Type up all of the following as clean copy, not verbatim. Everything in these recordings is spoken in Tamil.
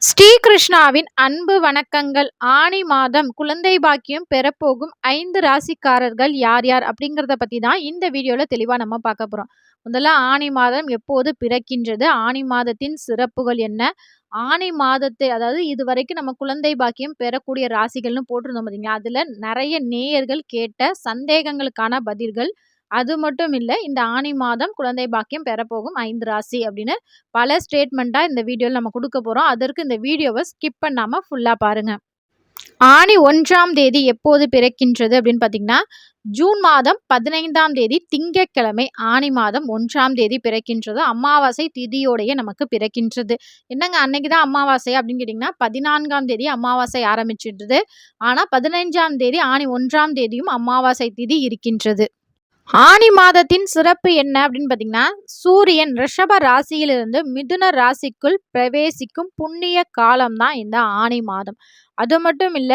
ஸ்ரீகிருஷ்ணாவின் அன்பு வணக்கங்கள். ஆனி மாதம் குழந்தை பாக்கியம் பெறப்போகும் 5 ராசிக்காரர்கள் யார் யார் அப்படிங்கிறத பத்தி தான் இந்த வீடியோல தெளிவா நம்ம பார்க்க போறோம். முதல்ல ஆனி மாதம் எப்போது பிறக்கின்றது? ஆனி மாதத்தின் சிறப்புகள் என்ன? ஆனி மாதத்தை அதாவது இதுவரைக்கும் நம்ம குழந்தை பாக்கியம் பெறக்கூடிய ராசிகள்னு போட்டிருந்தோம் பார்த்தீங்களா? அதுல நெறைய நேயர்கள் கேட்ட சந்தேகங்களுக்கான பதில்கள். அது மட்டும் இல்ல, இந்த ஆனி மாதம் குழந்தை பாக்கியம் பெறப்போகும் 5 ராசி அப்படின்னு பல ஸ்டேட்மெண்ட்டா இந்த வீடியோல நம்ம குடுக்க போறோம். அதற்கு இந்த வீடியோவ ஸ்கிப் பண்ணாம ஃபுல்லா பாருங்க. ஆனி 1ஆம் தேதி எப்போது பிறக்கின்றது அப்படின்னு பார்த்தீங்கன்னா, ஜூன் மாதம் 15ஆம் தேதி திங்கட்கிழமை ஆனி மாதம் 1ஆம் தேதி பிறக்கின்றது. அமாவாசை திதியோடையே நமக்கு பிறக்கின்றது. என்னங்க அன்னைக்கு தான் அமாவாசை அப்படின்னு கேட்டீங்கன்னா, 14ஆம் தேதி அமாவாசை ஆரம்பிச்சிடுது. ஆனா 15ஆம் தேதி ஆனி 1ஆம் தேதியும் அமாவாசை திதி இருக்கின்றது. ஆனி மாதத்தின் சிறப்பு என்ன அப்படின்னு பார்த்தீங்கன்னா, சூரியன் ரிஷப ராசியிலிருந்து மிதுன ராசிக்குள் பிரவேசிக்கும் புண்ணிய காலம் தான் இந்த ஆனி மாதம். அது மட்டும் இல்ல,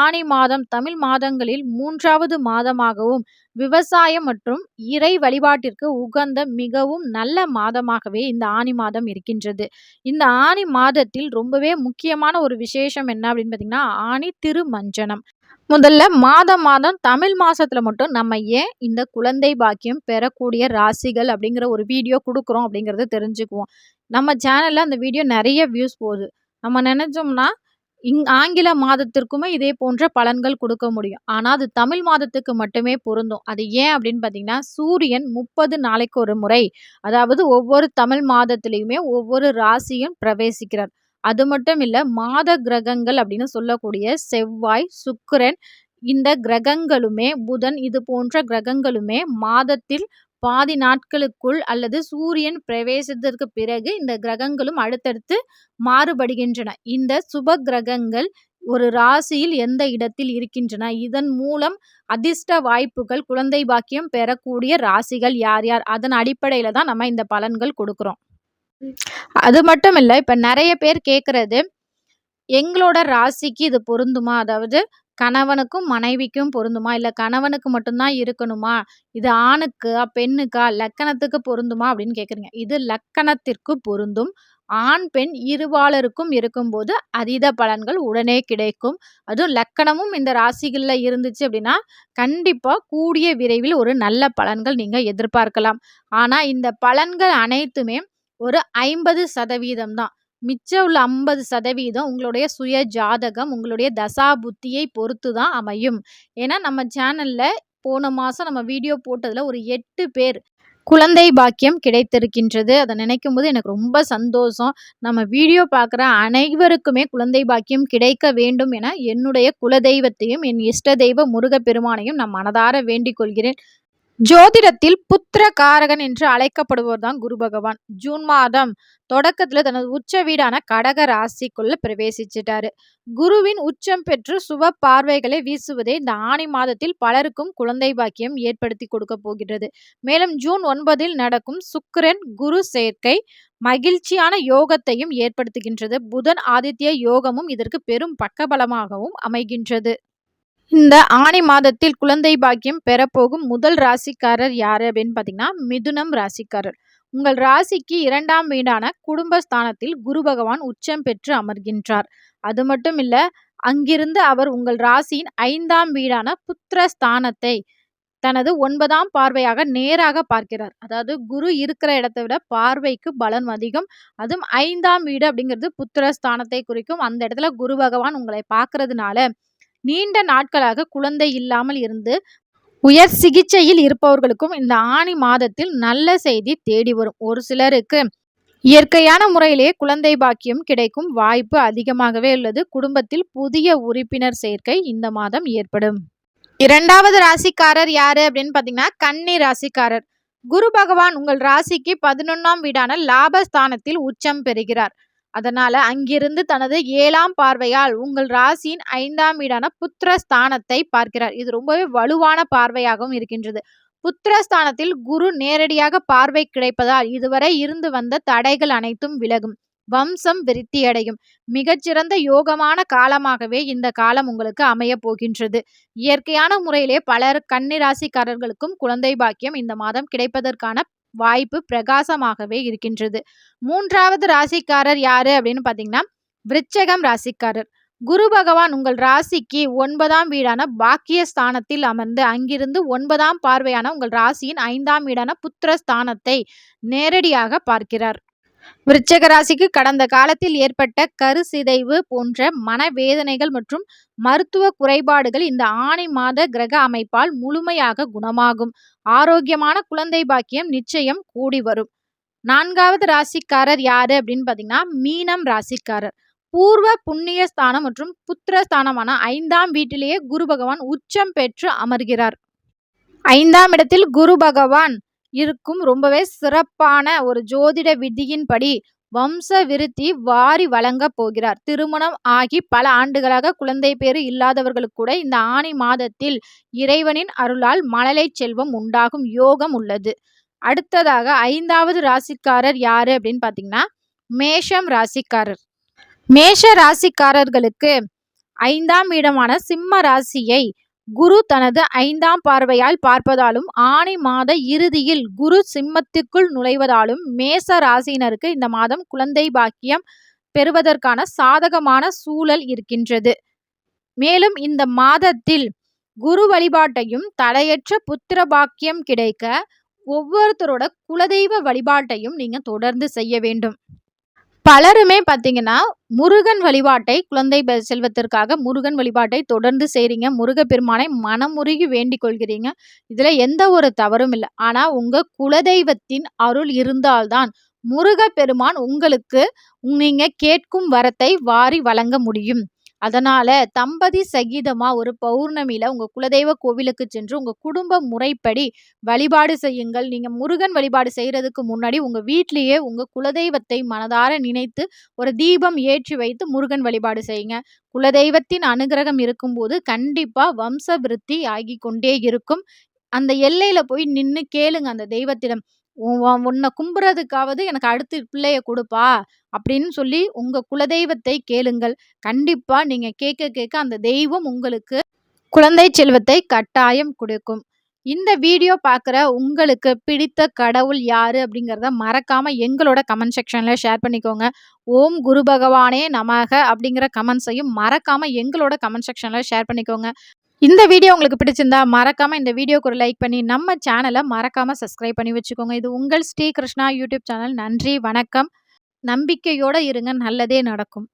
ஆனி மாதம் தமிழ் மாதங்களில் 3வது மாதமாகவும், விவசாயம் மற்றும் இறை வழிபாட்டிற்கு உகந்த மிகவும் நல்ல மாதமாகவே இந்த ஆனி மாதம் இருக்கின்றது. இந்த ஆனி மாதத்தில் ரொம்பவே முக்கியமான ஒரு விசேஷம் என்ன அப்படின்னு பார்த்தீங்கன்னா, ஆனி திருமஞ்சனம். முதல்ல மாதம் மாதம் தமிழ் மாசத்துல மட்டும் நம்ம ஏன் இந்த குழந்தை பாக்கியம் பெறக்கூடிய ராசிகள் அப்படிங்கிற ஒரு வீடியோ குடுக்குறோம் அப்படிங்கிறத தெரிஞ்சுக்குவோம். நம்ம சேனல்ல அந்த வீடியோ நெறைய வியூஸ் போகுது. நம்ம நெனச்சோம்னா, ஆங்கில மாதத்திற்குமே இதே போன்ற பலன்கள் குடுக்க முடியும். ஆனா, அது தமிழ் மாதத்துக்கு மட்டுமே பொருந்தும். அது ஏன் அப்படின்னு பார்த்தீங்கன்னா, சூரியன் 30 நாளைக்கு ஒரு முறை, அதாவது ஒவ்வொரு தமிழ் மாதத்திலயுமே ஒவ்வொரு ராசியும் பிரவேசிக்கிறார். அது மட்டும் இல்ல, மாத கிரகங்கள் அப்படின்னு சொல்லக்கூடிய செவ்வாய், சுக்கிரன் இந்த கிரகங்களுமே புதன் இது போன்ற கிரகங்களுமே மாதத்தில் பாதி நாட்களுக்குள் அல்லது சூரியன் பிரவேசித்ததற்கு பிறகு இந்த கிரகங்களும் அடுத்தடுத்து மாறுபடுகின்றன. இந்த சுப கிரகங்கள் ஒரு ராசியில் எந்த இடத்தில் இருக்கின்றன? இதன் மூலம் அதிர்ஷ்ட வாய்ப்புகள், குழந்தை பாக்கியம் பெறக்கூடிய ராசிகள் யார் யார்? அதன் அடிப்படையில தான் நம்ம இந்த பலன்கள் குடுக்குறோம். அது மட்டும் இல்ல, இப்ப நெறைய பேர் கேட்கறது, எங்களோட ராசிக்கு இது பொருந்துமா? அதாவது கணவனுக்கும், மனைவிக்கும் பொருந்துமா? இல்ல கணவனுக்கு மட்டும் தான் இருக்கணுமா? இது ஆணுக்கா? பெண்ணுக்கா? லக்கணத்துக்கு பொருந்துமா? அப்படின்னு கேட்குறீங்க. இது லக்கணத்திற்கு பொருந்தும். ஆண், பெண் இருபாலருக்கும் இருக்கும்போது அதீத பலன்கள் உடனே கிடைக்கும். அதுவும் லக்கணமும் இந்த ராசிகள்ல இருந்துச்சு அப்படின்னா, கண்டிப்பா கூடிய விரைவில் ஒரு நல்ல பலன்கள் நீங்க எதிர்பார்க்கலாம். ஆனா, இந்த பலன்கள் அனைத்துமே ஒரு 50% தான். மிச்சம் உள்ள 50% உங்களுடைய சுய ஜாதகம், உங்களுடைய தசா புத்தியை பொறுத்து தான் அமையும். ஏன்னா, நம்ம சேனல்ல போன மாசம் நம்ம வீடியோ போட்டதுல ஒரு 8 பேர் குழந்தை பாக்கியம் கிடைத்திருக்கின்றது. அத நினைக்கும்போது எனக்கு ரொம்ப சந்தோஷம். நம்ம வீடியோ பார்க்குற அனைவருக்குமே குழந்தை பாக்கியம் கிடைக்க வேண்டும் என என்னுடைய குலதெய்வத்தையும், என் இஷ்ட தெய்வ முருகப்பெருமானையும் நான் மனதார வேண்டிக் கொள்கிறேன். ஜோதிடத்தில் புத்திர காரகன் என்று அழைக்கப்படுபவர் தான் குரு பகவான். ஜூன் மாதம் தொடக்கத்துல தனது உச்ச வீடான கடக ராசிக்குள்ள பிரவேசிச்சிட்டாரு. குருவின் உச்சம் பெற்று சுப பார்வைகளை வீசுவதே இந்த ஆனி மாதத்தில் பலருக்கும் குழந்தை பாக்கியம் ஏற்படுத்தி கொடுக்க போகிறது. மேலும் ஜூன் 9 நடக்கும் சுக்கிரன் குரு சேர்க்கை மகிழ்ச்சியான யோகத்தையும் ஏற்படுத்துகின்றது. புதன் ஆதித்ய யோகமும் இதற்கு பெரும் பக்கபலமாகவும் அமைகின்றது. இந்த ஆனி மாதத்தில் குழந்தை பாக்கியம் பெறப்போகும் முதல் ராசிக்காரர் யாரு அப்படின்னு பார்த்தீங்கன்னா, மிதுனம் ராசிக்காரர். உங்கள் ராசிக்கு 2ஆம் வீடான குடும்பஸ்தானத்தில் குரு பகவான் உச்சம் பெற்று அமர்கின்றார். அது மட்டும் இல்ல, அங்கிருந்து அவர் உங்கள் ராசியின் 5ஆம் வீடான புத்திரஸ்தானத்தை தனது 9ஆம் பார்வையாக நேராக பார்க்கிறார். அதாவது குரு இருக்கிற இடத்தை விட பார்வைக்கு பலன் அதிகம். அதுவும் 5ஆம் வீடு அப்படிங்கிறது புத்திரஸ்தானத்தை குறிக்கும். அந்த இடத்துல குரு பகவான் உங்களை பார்க்கறதுனால நீண்ட நாட்களாக குழந்தை இல்லாமல் இருந்து உயர் சிகிச்சையில் இருப்பவர்களுக்கும் இந்த ஆனி மாதத்தில் நல்ல செய்தி தேடி வரும். ஒரு சிலருக்கு இயற்கையான முறையிலேயே குழந்தை பாக்கியம் கிடைக்கும் வாய்ப்பு அதிகமாகவே உள்ளது. குடும்பத்தில் புதிய உறுப்பினர் சேர்க்கை இந்த மாதம் ஏற்படும். 2வது ராசிக்காரர் யாரு அப்படின்னு பார்த்தீங்கன்னா, கன்னி ராசிக்காரர். குரு பகவான் உங்கள் ராசிக்கு 11ஆம் வீடான லாபஸ்தானத்தில் உச்சம் பெறுகிறார். அதனால அங்கிருந்து தனது 7ஆம் பார்வையால் உங்கள் ராசியின் 5ஆம் வீடான புத்திரஸ்தானத்தை பார்க்கிறார். இது ரொம்பவே வலுவான பார்வையாகவும் இருக்கின்றது. புத்திரஸ்தானத்தில் குரு நேரடியாக பார்வை கிடைப்பதால் இதுவரை இருந்து வந்த தடைகள் அனைத்தும் விலகும். வம்சம் விருத்தியடையும். மிகச்சிறந்த யோகமான காலமாகவே இந்த காலம் உங்களுக்கு அமைய போகின்றது. இயற்கையான முறையிலே பலர் கன்னிராசிக்காரர்களுக்கும் குழந்தை பாக்கியம் இந்த மாதம் கிடைப்பதற்கான வாய்ப்பு பிரகாசமாகவே இருக்கின்றது. 3வது ராசிக்காரர் யாரு அப்படின்னு பார்த்தீங்கன்னா, விருச்சகம் ராசிக்காரர். குரு பகவான் உங்கள் ராசிக்கு 9ஆம் வீடான பாக்கியஸ்தானத்தில் அமர்ந்து அங்கிருந்து 9ஆம் பார்வையான உங்கள் ராசியின் 5ஆம் வீடான புத்திரஸ்தானத்தை நேரடியாக பார்க்கிறார். விருச்சக ராசிக்கு கடந்த காலத்தில் ஏற்பட்ட கருச்சிதைவு போன்ற மனவேதனைகள் மற்றும் மருத்துவ குறைபாடுகள் இந்த ஆணி மாத கிரக அமைப்பால் முழுமையாக குணமாகும். ஆரோக்கியமான குழந்தை பாக்கியம் நிச்சயம் கூடி வரும். 4வது ராசிக்காரர் யாரு அப்படின்னு பாத்தீங்கன்னா மீனம் ராசிக்காரர். பூர்வ புண்ணிய ஸ்தானம் மற்றும் புத்திரஸ்தானமான 5ஆம் வீட்டிலேயே குரு பகவான் உச்சம் பெற்று அமர்கிறார். 5ஆம் இடத்தில் குரு பகவான் இருக்கும் ரொம்பவே சிறப்பான ஒரு ஜோதிட விதியின்படி வம்ச விருத்தி வாரி வழங்க போகிறார். திருமணம் ஆகி பல ஆண்டுகளாக குழந்தை பேறு இல்லாதவர்களுக்கு கூட இந்த ஆணி மாதத்தில் இறைவனின் அருளால் மழலை செல்வம் உண்டாகும் யோகம் உள்ளது. அடுத்ததாக 5வது ராசிக்காரர் யாரு அப்படின்னு பாத்தீங்கன்னா மேஷம் ராசிக்காரர். மேஷ ராசிக்காரர்களுக்கு 5ஆம் இடமான சிம்ம ராசியை குரு தனது 5ஆம் பார்வையால் பார்ப்பதாலும் ஆணி மாத இறுதியில் குரு சிம்மத்துக்குள் நுழைவதாலும் மேச ராசியினருக்கு இந்த மாதம் குழந்தை பாக்கியம் பெறுவதற்கான சாதகமான சூழல் இருக்கின்றது. மேலும் இந்த மாதத்தில் குரு வழிபாட்டையும் தடையற்ற புத்திர பாக்கியம் கிடைக்க ஒவ்வொருத்தரோட குலதெய்வ வழிபாட்டையும் நீங்க தொடர்ந்து செய்ய வேண்டும். பலருமே பார்த்தீங்கன்னா முருகன் வழிபாட்டை குழந்தை செல்வத்திற்காக முருகன் வழிபாட்டை தொடர்ந்து செய்றீங்க. முருகப்பெருமானை மனமுருகி வேண்டிக் கொள்கிறீங்க. இதுல எந்த ஒரு தவறும் இல்லை. ஆனா உங்க குலதெய்வத்தின் அருள் இருந்தால்தான் முருகப்பெருமான் உங்களுக்கு நீங்க கேட்கும் வரத்தை வாரி வழங்க முடியும். அதனால தம்பதி சகிதமா ஒரு பௌர்ணமியில உங்க குலதெய்வ கோவிலுக்கு சென்று உங்க குடும்ப முறைப்படி வழிபாடு செய்யுங்கள். நீங்க முருகன் வழிபாடு செய்யறதுக்கு முன்னாடி உங்க வீட்டிலேயே உங்க குலதெய்வத்தை மனதார நினைத்து ஒரு தீபம் ஏற்றி வைத்து முருகன் வழிபாடு செய்யுங்க. குலதெய்வத்தின் அனுகிரகம் இருக்கும்போது கண்டிப்பா வம்ச விருத்தி ஆகி கொண்டே இருக்கும். அந்த எல்லையில போய் நின்னு கேளுங்க அந்த தெய்வத்திடம். உன்னை கும்புறதுக்காவது எனக்கு அடுத்து பிள்ளைய கொடுப்பா அப்படின்னு சொல்லி உங்க குலதெய்வத்தை கேளுங்கள். கண்டிப்பா நீங்க கேட்க கேட்க அந்த தெய்வம் உங்களுக்கு குழந்தை செல்வத்தை கட்டாயம் கொடுக்கும். இந்த வீடியோ பார்க்குற உங்களுக்கு பிடித்த கடவுள் யாரு அப்படிங்கிறத மறக்காம எங்களோட கமெண்ட் செக்ஷன்ல ஷேர் பண்ணிக்கோங்க. ஓம் குரு பகவானே நமக அப்படிங்கிற கமெண்ட்ஸையும் மறக்காம எங்களோட கமெண்ட் செக்ஷன்ல ஷேர் பண்ணிக்கோங்க. இந்த வீடியோ உங்களுக்கு பிடிச்சிருந்தா மறக்காம இந்த வீடியோக்கு ஒரு லைக் பண்ணி நம்ம சேனலை மறக்காம சப்ஸ்கிரைப் பண்ணி வச்சுக்கோங்க. இது உங்கள் ஸ்ரீ கிருஷ்ணா யூடியூப் சேனல். நன்றி, வணக்கம். நம்பிக்கையோட இருங்க, நல்லதே நடக்கும்.